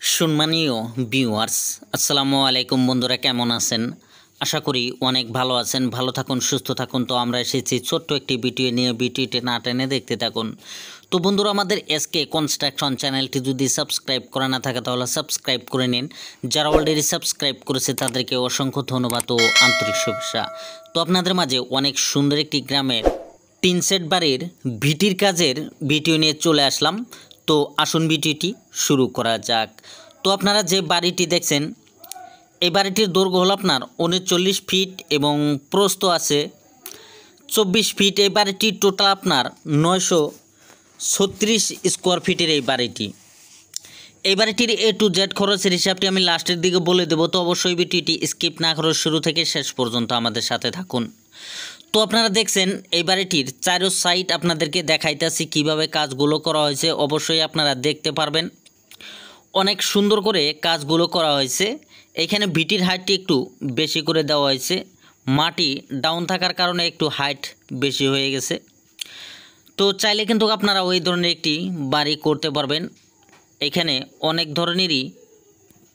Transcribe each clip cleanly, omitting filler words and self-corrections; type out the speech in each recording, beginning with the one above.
সম্মানীয় ভিউয়ার্স, আসসালামু আলাইকুম। বন্ধুরা কেমন আছেন? আশা করি অনেক ভালো আছেন। ভালো থাকুন, সুস্থ থাকুন। তো আমরা এসেছি ছোট্ট একটি ভিডিও নিয়ে, ভিডিওটি না টেনে দেখতে থাকুন। তো বন্ধুরা, আমাদের এসকে কনস্ট্রাকশন চ্যানেলটি যদি সাবস্ক্রাইব করা না থাকে তাহলে সাবস্ক্রাইব করে নিন। যারা অলরেডি সাবস্ক্রাইব করেছে তাদেরকে অসংখ্য ধন্যবাদ ও আন্তরিক শুভেচ্ছা। তো আপনাদের মাঝে অনেক সুন্দর একটি গ্রামের টিন সেট বাড়ির ভিটির কাজের ভিডিও নিয়ে চলে আসলাম। তো আসুন ভিডিওটি শুরু করা যাক। তো আপনারা যে বাড়িটি দেখছেন, এই বাড়িটির দৈর্ঘ্য হলো আপনার 39 ফিট এবং প্রস্থ আছে 24 ফিট। এই বাড়িটি টোটাল আপনার 936 স্কোয়ার ফিটের এই বাড়িটি। এই বাড়িটির A to Z খরচের হিসাবটি আমি লাস্টের দিকে বলে দেবো। তো অবশ্যই ভিডিওটি স্কিপ না করে শুরু থেকে শেষ পর্যন্ত আমাদের সাথে থাকুন। তো আপনারা দেখছেন এই বাড়িটির চারো সাইড আপনাদেরকে দেখাইতেছি কিভাবে কাজগুলো করা হয়েছে। অবশ্যই আপনারা দেখতে পারবেন অনেক সুন্দর করে কাজগুলো করা হয়েছে। এখানে ভিটির হাইটটি একটু বেশি করে দেওয়া হয়েছে, মাটি ডাউন থাকার কারণে একটু হাইট বেশি হয়ে গেছে। তো চাইলে কিন্তু আপনারা ওই ধরনের একটি বাড়ি করতে পারবেন। এখানে অনেক ধরনেরই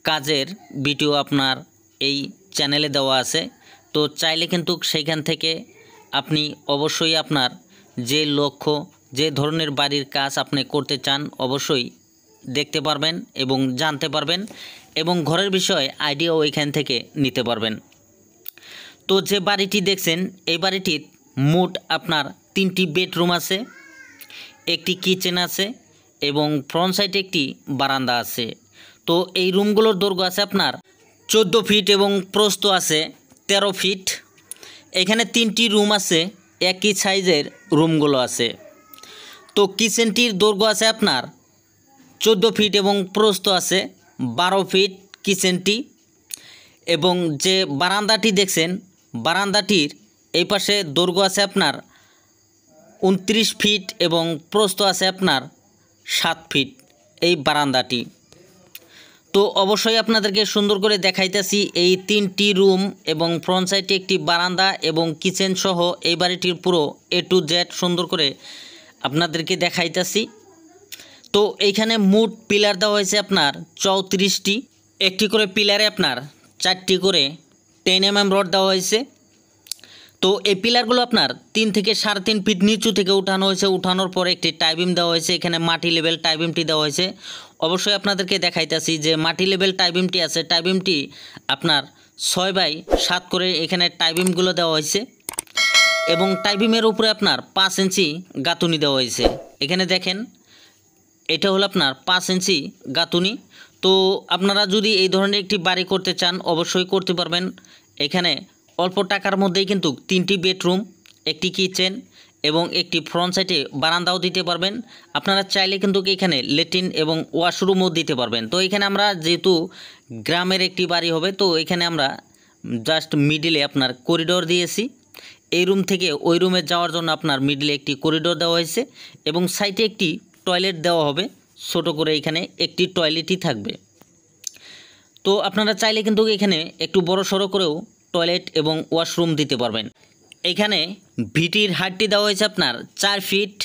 কাজের ভিডিও আপনার এই চ্যানেলে দেওয়া আছে। তো চাইলে কিন্তু সেইখান থেকে আপনি অবশ্যই আপনার যে লক্ষ্য, যে ধরনের বাড়ির কাজ আপনি করতে চান অবশ্যই দেখতে পারবেন এবং জানতে পারবেন এবং ঘরের বিষয়ে আইডিয়াও এখান থেকে নিতে পারবেন। তো যে বাড়িটি দেখছেন, এই বাড়িটির মোট আপনার 3টি বেডরুম আছে, একটি কিচেন আছে এবং ফ্রন্ট সাইডে একটি বারান্দা আছে। তো এই রুমগুলোর দৈর্ঘ্য আছে আপনার 14 ফিট এবং প্রস্থ আছে 13 ফিট। এখানে 3টি রুম আছে, একই সাইজের রুমগুলো আছে। তো কিচেনটির দৈর্ঘ্য আছে আপনার 14 ফিট এবং প্রস্থ আছে 12 ফিট কিচেনটি। এবং যে বারান্দাটি দেখছেন, বারান্দাটির এই পাশে দৈর্ঘ্য আছে আপনার 29 ফিট এবং প্রস্থ আছে আপনার 7 ফিট এই বারান্দাটি। তো অবশ্যই আপনাদেরকে সুন্দর করে দেখাইতেছি এই 3টি রুম এবং ফ্রন্ট সাইডে একটি বারান্দা এবং কিচেন সহ এই বাড়িটির পুরো A to Z সুন্দর করে আপনাদেরকে দেখাইতেছি। তো এইখানে মোট পিলার দেওয়া হয়েছে আপনার 34টি। একটি করে পিলারে আপনার 4টি করে 10 mm রড দেওয়া হয়েছে। তো এই পিলারগুলো আপনার 3 থেকে 3.5 ফিট নিচু থেকে উঠানো হয়েছে। উঠানোর পরে একটি টাইবিম দেওয়া হয়েছে। এখানে মাটি লেভেল টাইবিমটি দেওয়া হয়েছে। অবশ্যই আপনাদেরকে দেখাইতেছি যে মাটি লেভেল টাইবিমটি আছে, টাইবিমটি আপনার 6x7 করে এখানে টাইবিমগুলো দেওয়া হয়েছে এবং টাইবিমের উপরে আপনার 5 ইঞ্চি গাঁথুনি দেওয়া হয়েছে। এখানে দেখেন, এটা হলো আপনার 5 ইঞ্চি গাঁথুনি। তো আপনারা যদি এই ধরনের একটি বাড়ি করতে চান অবশ্যই করতে পারবেন। এখানে অল্প টাকার মধ্যেই কিন্তু 3টি বেডরুম, একটি কিচেন এবং একটি ফ্রন্ট সাইডে বারান্দাও দিতে পারবেন। আপনারা চাইলে কিন্তু এখানে ল্যাট্রিন এবং ওয়াশরুমও দিতে পারবেন। তো এখানে আমরা যেহেতু গ্রামের একটি বাড়ি হবে, তো এখানে আমরা জাস্ট মিডিলে আপনার করিডোর দিয়েছি। এই রুম থেকে ওই রুমে যাওয়ার জন্য আপনার মিডিলে একটি করিডোর দেওয়া হয়েছে এবং সাইডে একটি টয়লেট দেওয়া হবে ছোট করে। এখানে একটি টয়লেটই থাকবে। তো আপনারা চাইলে কিন্তু এখানে একটু বড় সড়ো করেও টয়লেট এবং ওয়াশরুম দিতে পারবেন। এখানে ভিটির হাইটটি দেওয়া হয়েছে আপনার 4 ফিট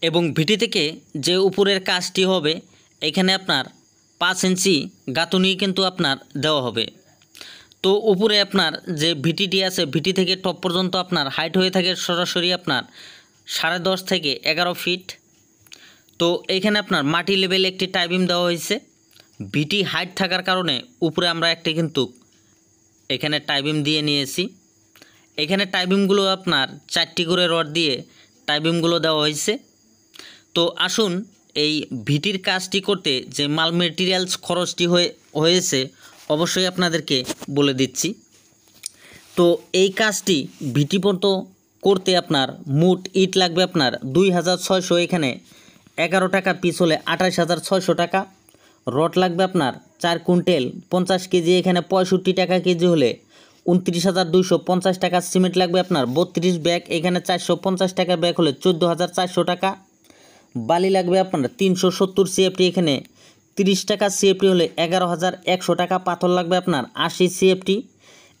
এবং ভিটি থেকে যে উপরের কাজটি হবে এখানে আপনার 5 ইঞ্চি গাঁথুনি কিন্তু আপনার দেওয়া হবে। তো উপরে আপনার যে ভিটিটি আছে, ভিটি থেকে টপ পর্যন্ত আপনার হাইট হয়ে থাকে সরাসরি আপনার 10.5 থেকে 11 ফিট। তো এখানে আপনার মাটি লেভেলে একটি টাইবিম দেওয়া হয়েছে। ভিটি হাইট থাকার কারণে উপরে আমরা একটি কিন্তু এখানে টাইবিম দিয়ে নিয়েছি। এখানে টাইবিমগুলো আপনার 4টি করে রড দিয়ে টাইবিমগুলো দেওয়া হয়েছে। তো আসুন এই ভিটির কাজটি করতে যে মাল মেটেরিয়ালস খরচটি হয়েছে অবশ্যই আপনাদেরকে বলে দিচ্ছি। তো এই কাজটি ভিটি পর্যন্ত করতে আপনার মোট ইট লাগবে আপনার 2600। এখানে 11 টাকা পিস হলে 28,600 টাকা। রড লাগবে আপনার 4 কুইন্টাল 50 কেজি, এখানে 65 টাকা কেজি হলে 29,250 টাকা। সিমেন্ট লাগবে আপনার 32 ব্যাগ, এখানে 450 টাকা ব্যাগ হলে 14,400 টাকা। বালি লাগবে আপনার 370 CFT, এখানে 30 টাকা CFT হলে 11,100 টাকা। পাথর লাগবে আপনার 80 CFT,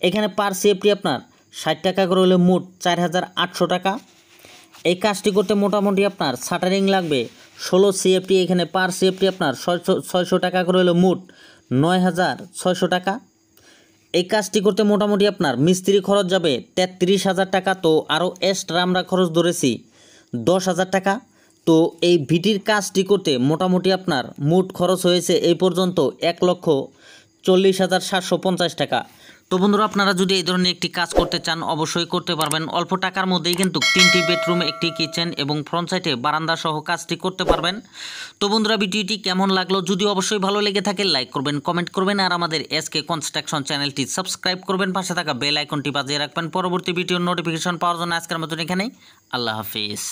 এখানে পার CFT আপনার 60 টাকা করে হলে মোট 4,800 টাকা। এই কাজটি করতে মোটামুটি আপনার শাটারিং লাগবে 16 সিএফটি, এখানে পার সিএফটি আপনার 600 টাকা করে হলো, মোট 9600 টাকা। এই কাজটি করতে মোটামুটি আপনার মিস্ত্রি খরচ যাবে 33,000 টাকা। তো আরও এক্সট্রা আমরা খরচ ধরেছি 10,000 টাকা। তো এই ভিটির কাজটি করতে মোটামুটি আপনার মোট খরচ হয়েছে এই পর্যন্ত 1,40,750 টাকা। তো বন্ধুরা, আপনারা যদি এই ধরনের একটি কাজ করতে চান অবশ্যই করতে পারবেন। অল্প টাকার মধ্যেই কিন্তু 3টি বেডরুম, একটি কিচেন এবং ফ্রন্ট সাইডে বারান্দা সহ কাজটি করতে পারবেন। তো বন্ধুরা, ভিডিওটি কেমন লাগলো? যদি অবশ্যই ভালো লেগে থাকে লাইক করবেন, কমেন্ট করবেন, আর আমাদের এসকে কনস্ট্রাকশন চ্যানেলটি সাবস্ক্রাইব করবেন, পাশে থাকা বেল আইকনটি বাজিয়ে রাখবেন পরবর্তী ভিডিওর নোটিফিকেশন পাওয়ার জন্য। আজকের মতন এখানেই, আল্লাহ হাফিজ।